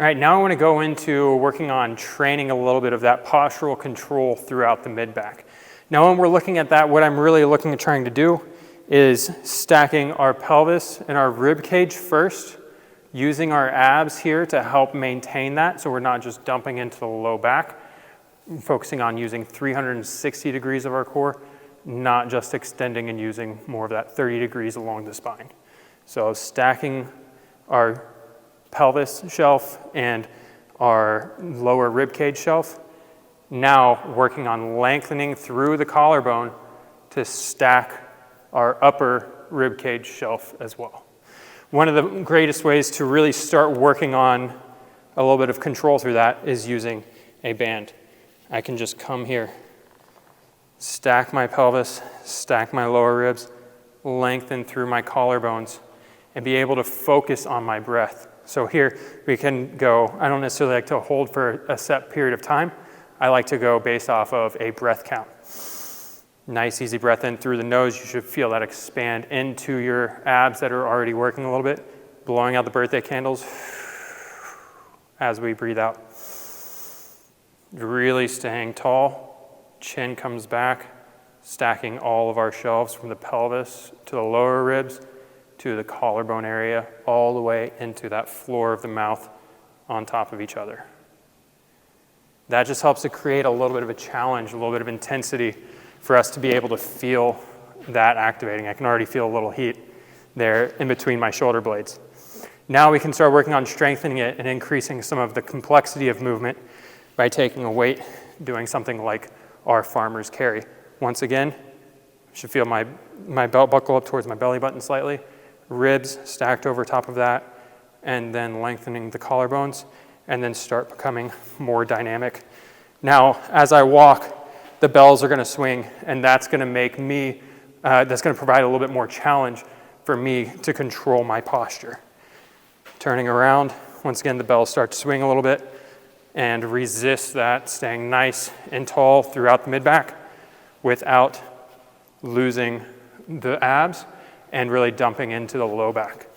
All right, now I want to go into working on training a little bit of that postural control throughout the mid-back. Now when we're looking at that, what I'm really looking at trying to do is stacking our pelvis and our rib cage first, using our abs here to help maintain that so we're not just dumping into the low back, focusing on using 360 degrees of our core, not just extending and using more of that 30 degrees along the spine. So stacking our pelvis shelf and our lower rib cage shelf, now working on lengthening through the collarbone to stack our upper rib cage shelf as well. One of the greatest ways to really start working on a little bit of control through that is using a band. I can just come here, stack my pelvis, stack my lower ribs, lengthen through my collarbones, and be able to focus on my breath. So here we can go, I don't necessarily like to hold for a set period of time. I like to go based off of a breath count. Nice, easy breath in through the nose. You should feel that expand into your abs that are already working a little bit. Blowing out the birthday candles as we breathe out. Really staying tall. Chin comes back. Stacking all of our shelves from the pelvis to the lower ribs to the collarbone area, all the way into that floor of the mouth on top of each other. That just helps to create a little bit of a challenge, a little bit of intensity for us to be able to feel that activating. I can already feel a little heat there in between my shoulder blades. Now we can start working on strengthening it and increasing some of the complexity of movement by taking a weight, doing something like our farmer's carry. Once again, I should feel my belt buckle up towards my belly button slightly, ribs stacked over top of that, and then lengthening the collarbones, and then start becoming more dynamic. Now, as I walk, the bells are gonna swing, and that's gonna make me, that's gonna provide a little bit more challenge for me to control my posture. Turning around, once again, the bells start to swing a little bit, and resist that, staying nice and tall throughout the mid-back without losing the abs and really dumping into the low back.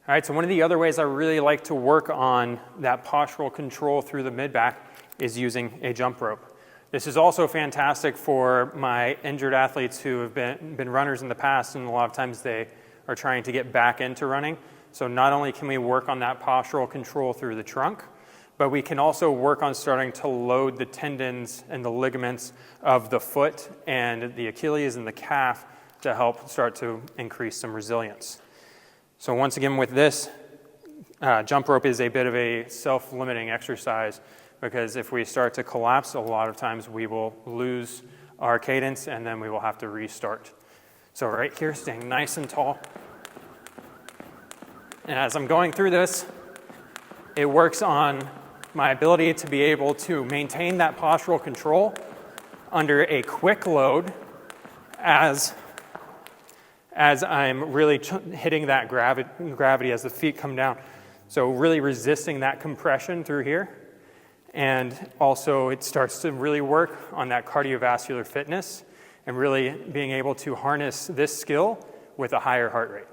All right, so one of the other ways I really like to work on that postural control through the mid-back is using a jump rope. This is also fantastic for my injured athletes who have been runners in the past, and a lot of times they are trying to get back into running. So not only can we work on that postural control through the trunk, but we can also work on starting to load the tendons and the ligaments of the foot and the Achilles and the calf to help start to increase some resilience. So once again with this, jump rope is a bit of a self-limiting exercise, because if we start to collapse, a lot of times we will lose our cadence and then we will have to restart. So right here, staying nice and tall. And as I'm going through this, it works on my ability to be able to maintain that postural control under a quick load as I'm really hitting that gravity as the feet come down. So really resisting that compression through here. And also it starts to really work on that cardiovascular fitness and really being able to harness this skill with a higher heart rate.